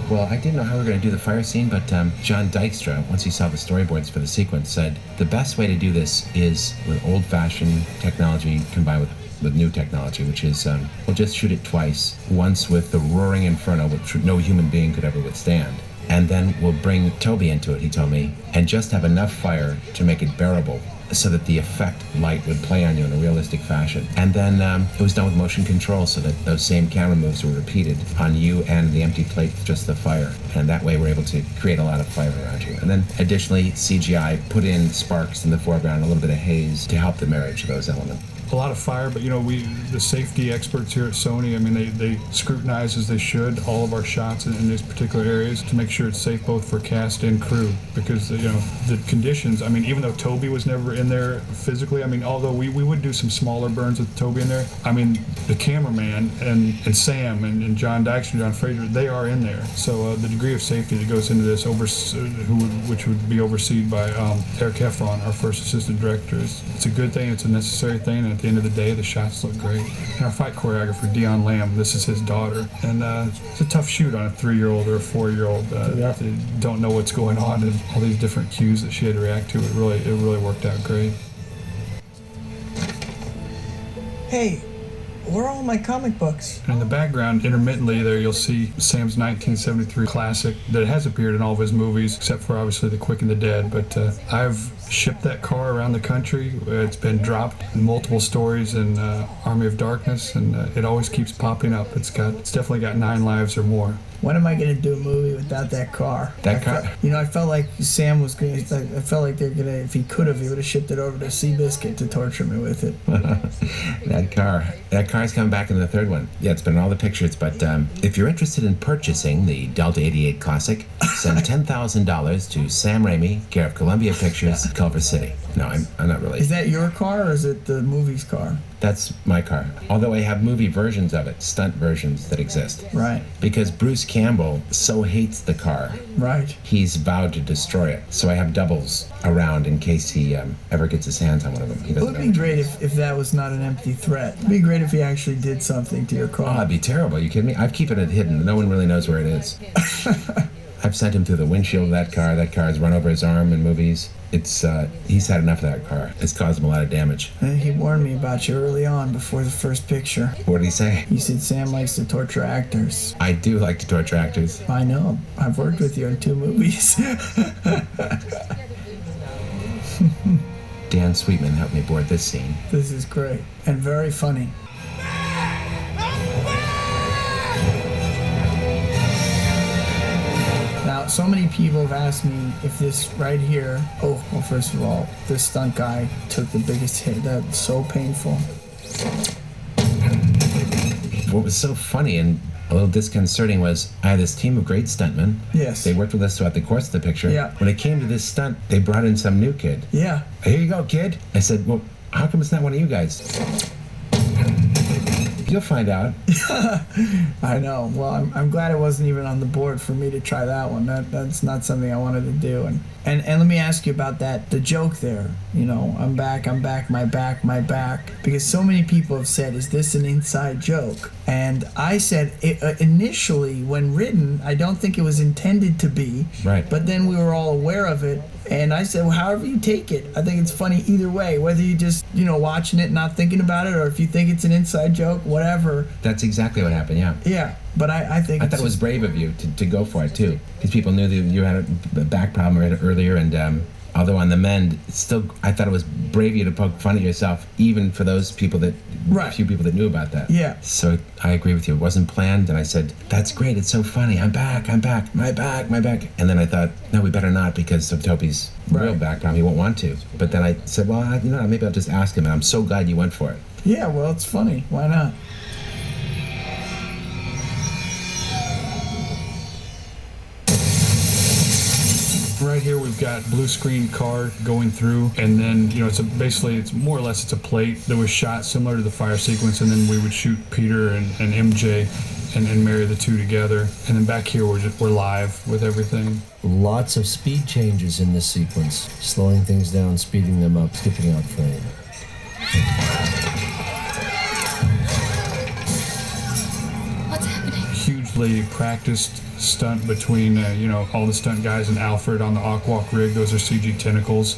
Well, I didn't know how we were going to do the fire scene, but John Dykstra, once he saw the storyboards for the sequence, said the best way to do this is with old-fashioned technology combined with new technology, which is we'll just shoot it twice, once with the roaring inferno, which no human being could ever withstand, and then we'll bring Tobey into it, he told me, and just have enough fire to make it bearable so that the effect light would play on you in a realistic fashion. And then it was done with motion control so that those same camera moves were repeated on you and the empty plate, just the fire. And that way we're able to create a lot of fire around you. And then additionally, CGI put in sparks in the foreground, a little bit of haze to help the marriage of those elements. A lot of fire, but the safety experts here at Sony, I mean, they scrutinize as they should all of our shots in these particular areas to make sure it's safe both for cast and crew, because the conditions, I mean, even though Tobey was never in there physically, I mean, although we would do some smaller burns with Tobey in there, I mean, the cameraman and Sam and John Dykstra and John Fraser, they are in there. So the degree of safety that goes into this, which would be overseen by Eric Heffron, our first assistant director, it's a good thing, it's a necessary thing, and at the end of the day, the shots look great. And our fight choreographer, Dion Lamb, this is his daughter. And it's a tough shoot on a 3-year-old or a 4-year-old. They don't know what's going on and all these different cues that she had to react to. It really worked out great. Hey, where are all my comic books? And in the background, intermittently there, you'll see Sam's 1973 classic that has appeared in all of his movies, except for obviously The Quick and the Dead. But I've shipped that car around the country. It's been dropped in multiple stories in Army of Darkness, and it always keeps popping up. It's definitely got 9 lives or more. When am I going to do a movie without that car? That car? I felt like Sam was going to, I felt like they're going to, if he could have, he would have shipped it over to Seabiscuit to torture me with it. That car's coming back in the 3rd one. Yeah, it's been in all the pictures, but if you're interested in purchasing the Delta 88 Classic, send $10,000 to Sam Raimi, care of Columbia Pictures, Culver City. No, I'm not really. Is that your car or is it the movie's car? That's my car. Although I have movie versions of it, stunt versions that exist. Right. Because Bruce Campbell so hates the car. Right. He's vowed to destroy it. So I have doubles around in case he ever gets his hands on one of them. It would be great if that was not an empty threat. It'd be great if he actually did something to your car. Oh, it'd be terrible. Are you kidding me? I've keeping it hidden. No one really knows where it is. I've sent him through the windshield of that car. That car's run over his arm in movies. He's had enough of that car. It's caused him a lot of damage. He warned me about you early on before the first picture. What did he say? He said Sam likes to torture actors. I do like to torture actors. I know. I've worked with you in 2 movies. Dan Sweetman helped me board this scene. This is great and very funny. Now, so many people have asked me if this right here, first of all, this stunt guy took the biggest hit. That's so painful. What was so funny and a little disconcerting was I had this team of great stuntmen. Yes. They worked with us throughout the course of the picture. Yeah. When it came to this stunt, they brought in some new kid. Yeah. Here you go, kid. I said, well, how come it's not one of you guys? You'll find out. I know. Well, I'm glad it wasn't even on the board for me to try that one. That's not something I wanted to do. And let me ask you about that. The joke there. I'm back, my back. Because so many people have said, is this an inside joke? And I said, initially, when written, I don't think it was intended to be. Right. But then we were all aware of it. And I said, well, however you take it, I think it's funny either way. Whether you just, watching it, not thinking about it, or if you think it's an inside joke, whatever. That's exactly what happened, yeah. Yeah, but I think I thought it was brave of you to go for it, too. Because people knew that you had a back problem earlier, and although on the mend, I thought it was brave of you to poke fun at yourself, even for those people few people that knew about that. Yeah. So I agree with you. It wasn't planned, and I said, that's great, it's so funny, I'm back, my back. And then I thought, no, we better not because of Tobey's real back problem, he won't want to. But then I said, well, maybe I'll just ask him, and I'm so glad you went for it. Yeah, well, it's funny, why not? Right here we've got blue screen car going through, and then it's more or less a plate that was shot similar to the fire sequence, and then we would shoot Peter and MJ and marry the two together, and then back here we're live with everything. Lots of speed changes in this sequence, slowing things down, speeding them up, skipping out frame. What's happening? Hugely practiced stunt between all the stunt guys and Alfred on the Aquawk rig. Those are CG tentacles,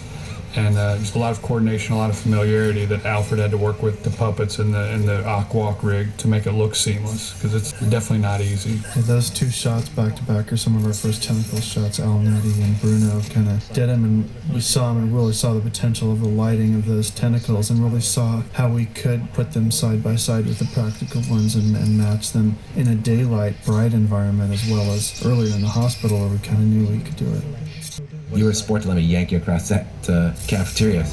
and just a lot of coordination, a lot of familiarity that Alfred had to work with the puppets and the aquawalk rig to make it look seamless, because it's definitely not easy. Yeah, those two shots back to back are some of our first tentacle shots. Al Nutty and Bruno kind of did them, and we saw them and really saw the potential of the lighting of those tentacles, and really saw how we could put them side by side with the practical ones and match them in a daylight, bright environment, as well as earlier in the hospital where we kind of knew we could do it. You were a sport to let me yank you across that cafeteria.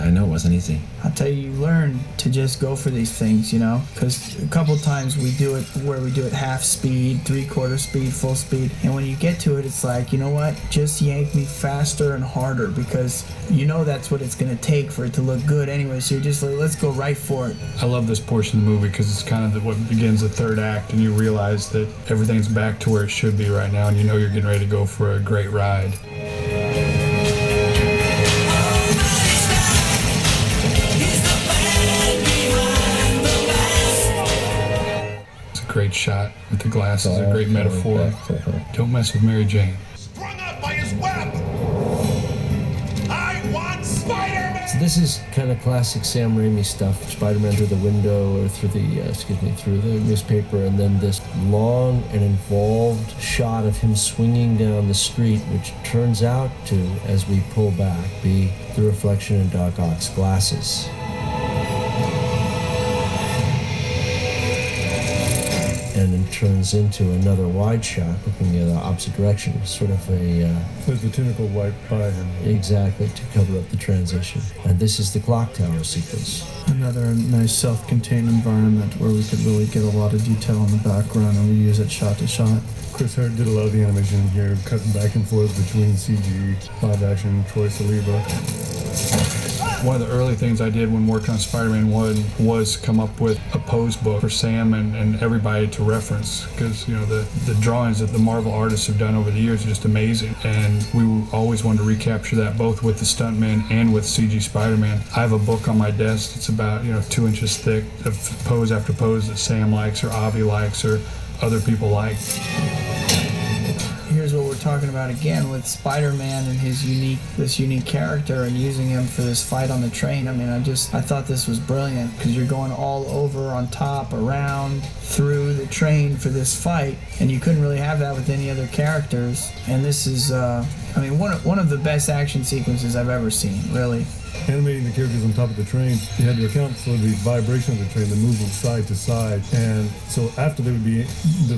I know it wasn't easy. I'll tell you, you learn to just go for these things, you know, because a couple times we do it where we do it half speed, 3/4 speed, full speed, and when you get to it, it's like, you know what, just yank me faster and harder, because you know that's what it's going to take for it to look good anyway, so you're just like, let's go right for it. I love this portion of the movie because it's kind of what begins the third act, and you realize that everything's back to where it should be right now, and you know you're getting ready to go for a great ride. Great shot with the glasses, a great metaphor. Don't mess with Mary Jane. Sprung up by his web! I want Spider-Man! So this is kind of classic Sam Raimi stuff. Spider-Man through the window, or through the newspaper, and then this long and involved shot of him swinging down the street, which turns out to, as we pull back, be the reflection in Doc Ock's glasses. And it turns into another wide shot looking in the opposite direction, sort of a... There's the tentacle right by him. Exactly, to cover up the transition. And this is the clock tower sequence. Another nice self-contained environment where we could really get a lot of detail in the background, and we use it shot to shot. Chris Hart did a lot of the animation here, cutting back and forth between CG, live action, Troy Saliba. One of the early things I did when working on Spider-Man 1 was come up with a pose book for Sam and everybody to reference, because you know the drawings that the Marvel artists have done over the years are just amazing, and we always wanted to recapture that both with the stuntman and with CG Spider-Man. I have a book on my desk that's about 2 inches thick of pose after pose that Sam likes, or Avi likes, or other people like. Here's what we're talking about again with Spider-Man and this unique character, and using him for this fight on the train. I mean, I thought this was brilliant, because you're going all over, on top, around, through the train for this fight, and you couldn't really have that with any other characters. And this is, one of the best action sequences I've ever seen, really. Animating the characters on top of the train, you had to account for the vibration of the train, the movement side to side. And so after the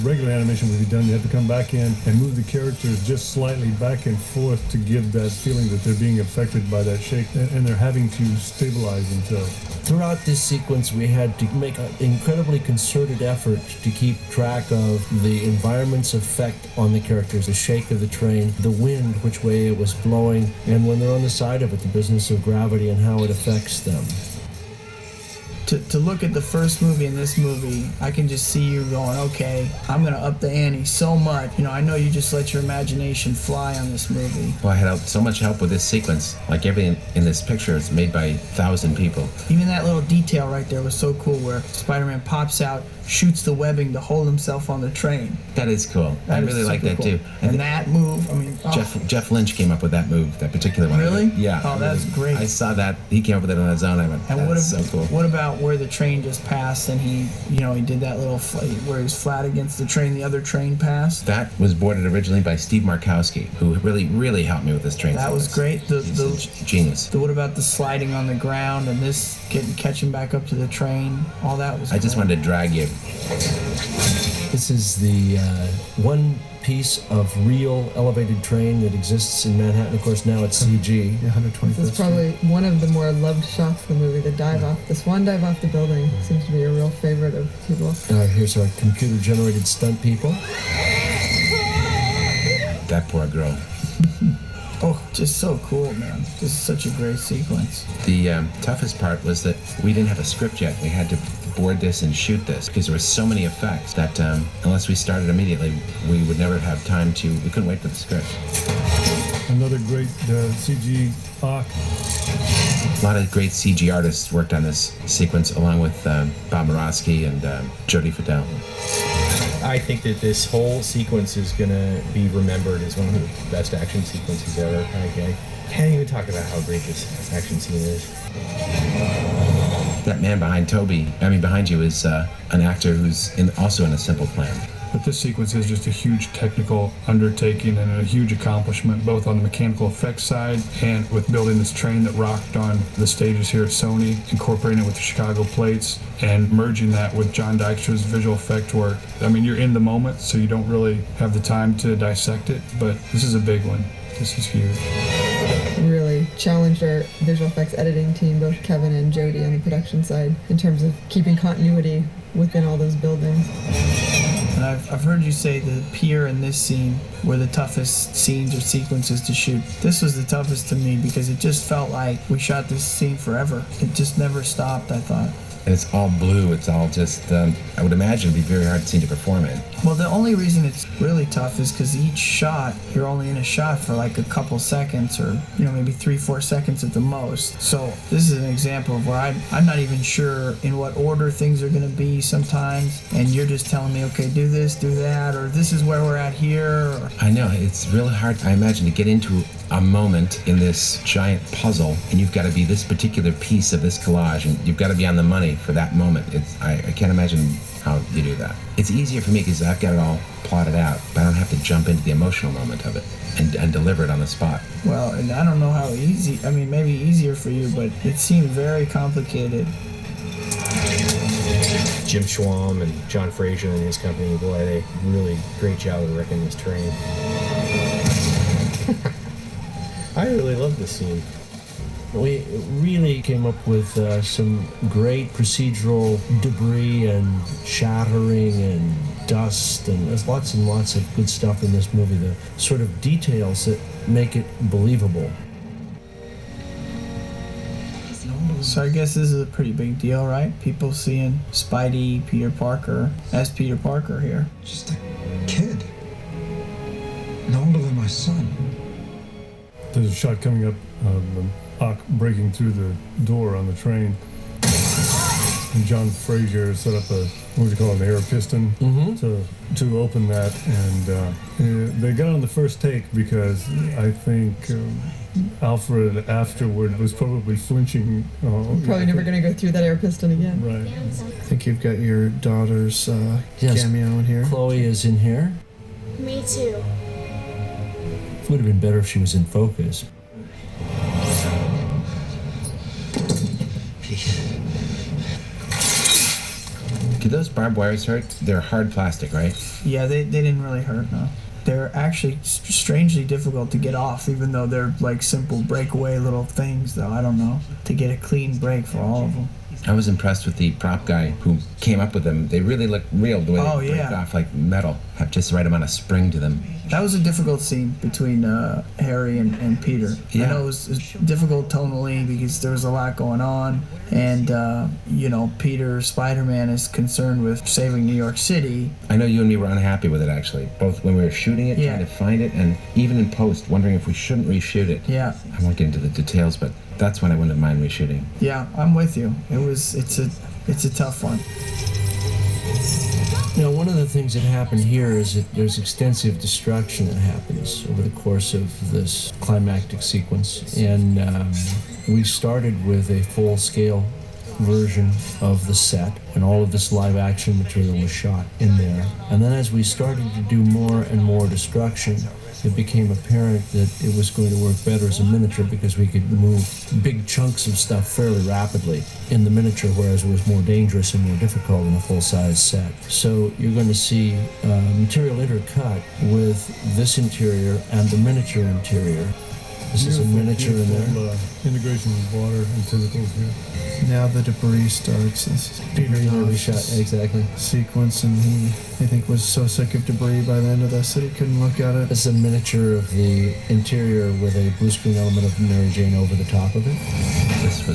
regular animation would be done, you had to come back in and move the characters just slightly back and forth to give that feeling that they're being affected by that shake, and they're having to stabilize themselves. Throughout this sequence, we had to make an incredibly concerted effort to keep track of the environment's effect on the characters, the shake of the train, the wind, which way it was blowing, and when they're on the side of it, the business of gravity and how it affects them. To look at the first movie and this movie, I can just see you going, okay, I'm going to up the ante so much. I know you just let your imagination fly on this movie. Well, I had so much help with this sequence. Like everything in this picture is made by 1,000 people. Even that little detail right there was so cool, where Spider-Man pops out, shoots the webbing to hold himself on the train. That is cool. I really like that too. And that move, Jeff Lynch came up with that move, that particular one. Really? Yeah. Oh, that's great. I saw that. He came up with it on his own. I went, that's so cool. What about where the train just passed and he did that little where he was flat against the train, the other train passed? That was boarded originally by Steve Markowski, who really, really helped me with this train. That was great. He's a genius. What about the sliding on the ground and this catching back up to the train? All that was I just wanted to drag you. This is the one piece of real elevated train that exists in Manhattan. Of course, now it's CG. Yeah, 125th This is probably one of the more loved shots of the movie. The dive off the building seems to be a real favorite of people. Here's our computer-generated stunt people. That poor girl. Oh, just so cool, man. This is such a great sequence. The toughest part was that we didn't have a script yet. We had to board this and shoot this because there were so many effects that unless we started immediately, we would never have time to. We couldn't wait for the script. Another great CG arc. A lot of great CG artists worked on this sequence, along with Bob Murawski and Jodie Fidel. I think that this whole sequence is going to be remembered as one of the best action sequences ever. I can't even talk about how great this action scene is. That man behind you is an actor who's also in A Simple Plan. But this sequence is just a huge technical undertaking and a huge accomplishment, both on the mechanical effects side and with building this train that rocked on the stages here at Sony, incorporating it with the Chicago plates, and merging that with John Dykstra's visual effect work. I mean, you're in the moment, so you don't really have the time to dissect it, but this is a big one. This is huge. Really challenged our visual effects editing team, both Kevin and Jody on the production side, in terms of keeping continuity within all those buildings. And I've heard you say the pier in this scene were the toughest scenes or sequences to shoot. This was the toughest to me because it just felt like we shot this scene forever. It just never stopped, I thought. And it's all blue. It's all just, I would imagine it'd be very hard scene to perform in. Well, the only reason it's really tough is because each shot, you're only in a shot for like a couple seconds or, maybe 3-4 seconds at the most. So this is an example of where I'm not even sure in what order things are going to be sometimes. And you're just telling me, okay, do this, do that, or this is where we're at here. Or... I know. It's really hard, I imagine, to get into a moment in this giant puzzle, and you've got to be this particular piece of this collage, and you've got to be on the money for that moment. I can't imagine how you do that. It's easier for me because I've got it all plotted out, but I don't have to jump into the emotional moment of it and deliver it on the spot. Well, and I don't know how easy, maybe easier for you, but it seemed very complicated. Jim Schwam and John Fraser and his company, boy, they really great job of wrecking this train. I really love this scene. We really came up with some great procedural debris and shattering and dust, and there's lots and lots of good stuff in this movie, the sort of details that make it believable. So I guess this is a pretty big deal, right? People seeing Spidey, Peter Parker, as Peter Parker here. Just a kid. No older than my son. There's a shot coming up of Ock breaking through the door on the train. And John Fraser set up an air piston to open that. And they got on the first take because I think Alfred afterward was probably flinching. Probably never going to go through that air piston again. Right. I think you've got your daughter's cameo in here. Chloe is in here. Me too. It would have been better if she was in focus. Do those barbed wires hurt? They're hard plastic, right? Yeah, they didn't really hurt, no. They're actually strangely difficult to get off, even though they're like simple breakaway little things, though. I don't know. To get a clean break for all of them. I was impressed with the prop guy who came up with them. They really look real the way they break off like metal. Have just the right amount of spring to them. That was a difficult scene between Harry and Peter. Yeah. I know it was difficult tonally because there was a lot going on. And, Peter, Spider-Man, is concerned with saving New York City. I know you and me were unhappy with it, actually. Both when we were shooting it, trying to find it, and even in post, wondering if we shouldn't reshoot it. Yeah. I won't get into the details, but that's when I wouldn't mind reshooting. Yeah, I'm with you. It's a tough one. One of the things that happened here is that there's extensive destruction that happens over the course of this climactic sequence. And we started with a full-scale version of the set, and all of this live-action material was shot in there. And then as we started to do more and more destruction, it became apparent that it was going to work better as a miniature because we could move big chunks of stuff fairly rapidly in the miniature, whereas it was more dangerous and more difficult in a full-size set. So you're going to see material intercut with this interior and the miniature interior. This is a miniature in there. Integration of water and tentacles here. Now the debris starts. This is Peter shot exactly sequence, and he, I think, was so sick of debris by the end of this that he couldn't look at it. This is a miniature of the interior with a blue screen element of Mary Jane over the top of it. This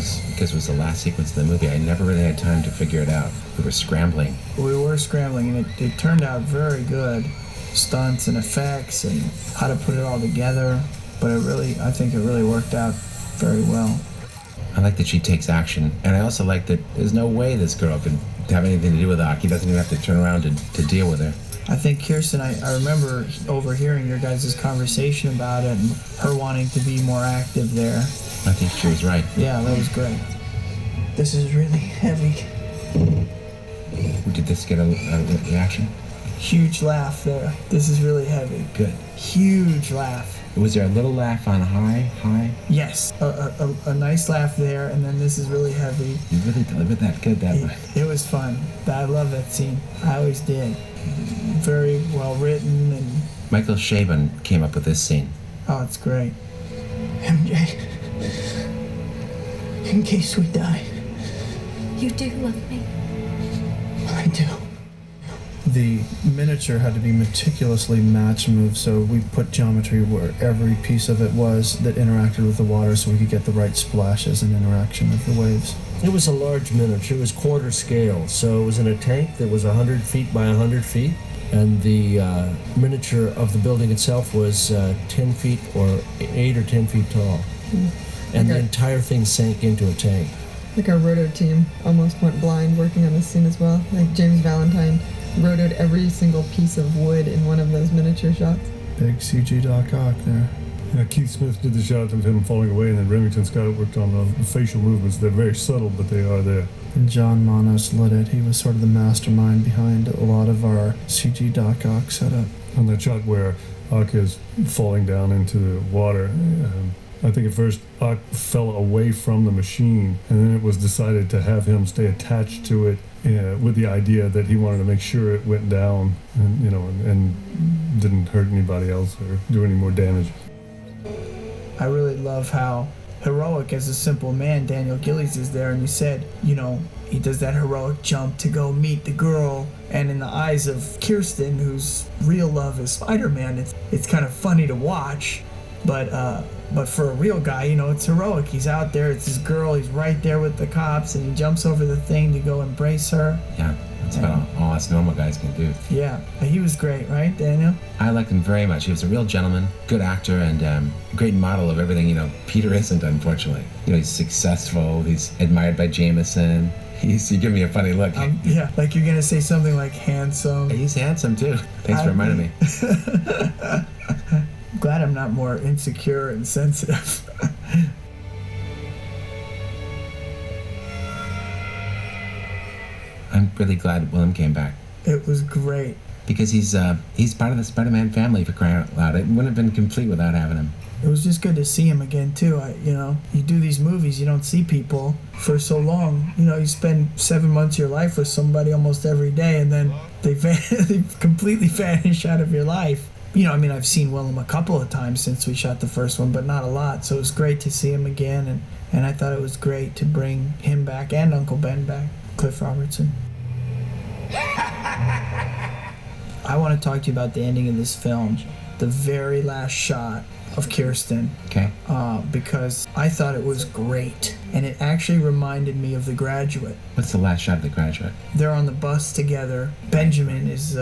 was the last sequence of the movie. I never really had time to figure it out. We were scrambling. We were scrambling, and it turned out very good. Stunts and effects and how to put it all together. But I think it really worked out very well. I like that she takes action, and I also like that there's no way this girl could have anything to do with Ock. He doesn't even have to turn around to deal with her. I think Kirsten, I remember overhearing your guys' conversation about it and her wanting to be more active there. I think she was right. Yeah, that was great. This is really heavy. Did this get a reaction? Huge laugh there. This is really heavy. Good. Huge laugh. Was there a little laugh on high? Yes, a nice laugh there, and then this is really heavy. You really delivered that good that one. It was fun. I love that scene. I always did. Very well written and. Michael Chabon came up with this scene. Oh, it's great. MJ, in case we die. You do love me. I do. The miniature had to be meticulously match moved, so we put geometry where every piece of it was that interacted with the water so we could get the right splashes and interaction with the waves. It was a large miniature. It was quarter scale, so it was in a tank that was 100 feet by 100 feet, and the miniature of the building itself was 10 feet or 8 or 10 feet tall. And the entire thing sank into a tank. Like our roto team almost went blind working on this scene as well. Like James Valentine rotoed every single piece of wood in one of those miniature shots. Big CG Doc Ock there. Yeah, Keith Smith did the shot of him falling away, and then Remington Scott worked on the facial movements. They're very subtle, but they are there. And John Manos lit it. He was sort of the mastermind behind a lot of our CG Doc Ock setup. On that shot where Ock is falling down into the water, I think at first Ock fell away from the machine, and then it was decided to have him stay attached to it with the idea that he wanted to make sure it went down and, and didn't hurt anybody else or do any more damage. I really love how heroic as a simple man Daniel Gillies is there, and you said, he does that heroic jump to go meet the girl, and in the eyes of Kirsten, whose real love is Spider-Man, it's kind of funny to watch, but for a real guy, it's heroic. He's out there, it's his girl, he's right there with the cops, and he jumps over the thing to go embrace her. Yeah, that's about all us normal guys can do. Yeah, he was great, right, Daniel? I liked him very much. He was a real gentleman, good actor, and a great model of everything, Peter isn't, unfortunately. He's successful, he's admired by Jameson. You give me a funny look. Yeah, like you're gonna say something like handsome. He's handsome, too. Thanks for reminding me. Glad I'm not more insecure and sensitive. I'm really glad Willem came back. It was great. Because he's part of the Spider-Man family, for crying out loud. It wouldn't have been complete without having him. It was just good to see him again, too. You do these movies, you don't see people for so long. You spend 7 months of your life with somebody almost every day, and then they completely vanish out of your life. I've seen Willem a couple of times since we shot the first one, but not a lot. So it was great to see him again, and I thought it was great to bring him back and Uncle Ben back, Cliff Robertson. I want to talk to you about the ending of this film, the very last shot of Kirsten. Okay. Because I thought it was great, and it actually reminded me of The Graduate. What's the last shot of The Graduate? They're on the bus together. Benjamin is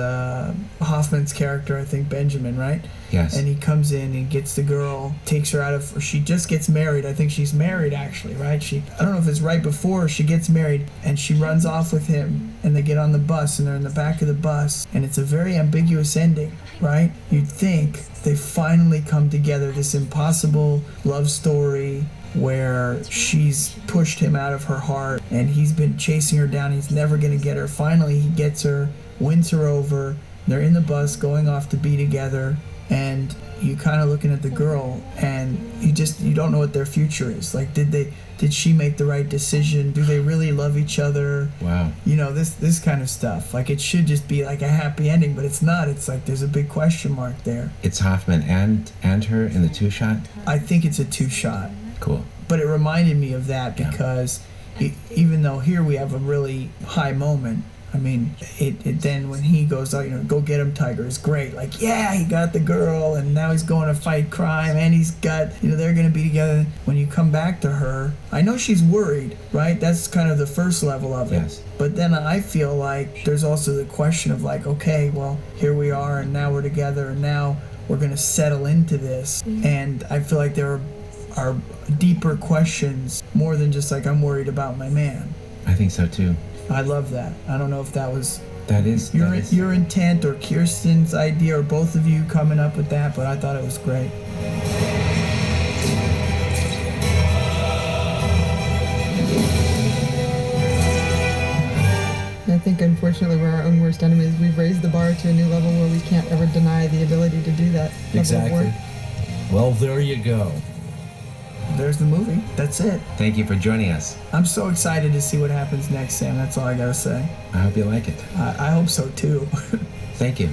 Hoffman's character, I think, Benjamin, right? Yes. And he comes in and gets the girl, takes her out of, she just gets married. I think she's married, actually, right? I don't know if it's right before she gets married, and she runs off with him, and they get on the bus, and they're in the back of the bus, and it's a very ambiguous ending, right? You'd think they finally come together, this impossible love story where she's pushed him out of her heart and he's been chasing her down. He's never going to get her. Finally, he gets her, wins her over. They're in the bus going off to be together, and you kind of looking at the girl and you don't know what their future is. Like, did she make the right decision? Do they really love each other? Wow. This kind of stuff. Like, it should just be like a happy ending, but it's not. It's like there's a big question mark there. It's Hoffman and her in the two-shot? I think it's a two-shot. Cool. But it reminded me of that because even though here we have a really high moment, I mean, it then when he goes out, go get him, Tiger, is great. Like, yeah, he got the girl, and now he's going to fight crime, and he's got, they're going to be together. When you come back to her, I know she's worried, right? That's kind of the first level of it. Yes. But then I feel like there's also the question of like, okay, well, here we are, and now we're together, and now we're going to settle into this. And I feel like there are deeper questions, more than just like, I'm worried about my man. I think so, too. I love that. I don't know if that was That is your intent or Kirsten's idea or both of you coming up with that, but I thought it was great. I think unfortunately we're our own worst enemies. We've raised the bar to a new level where we can't ever deny the ability to do that level of Exactly. work. Well, there you go. There's the movie. That's it. Thank you for joining us. I'm so excited to see what happens next, Sam. That's all I gotta say. I hope you like it. I hope so too. Thank you.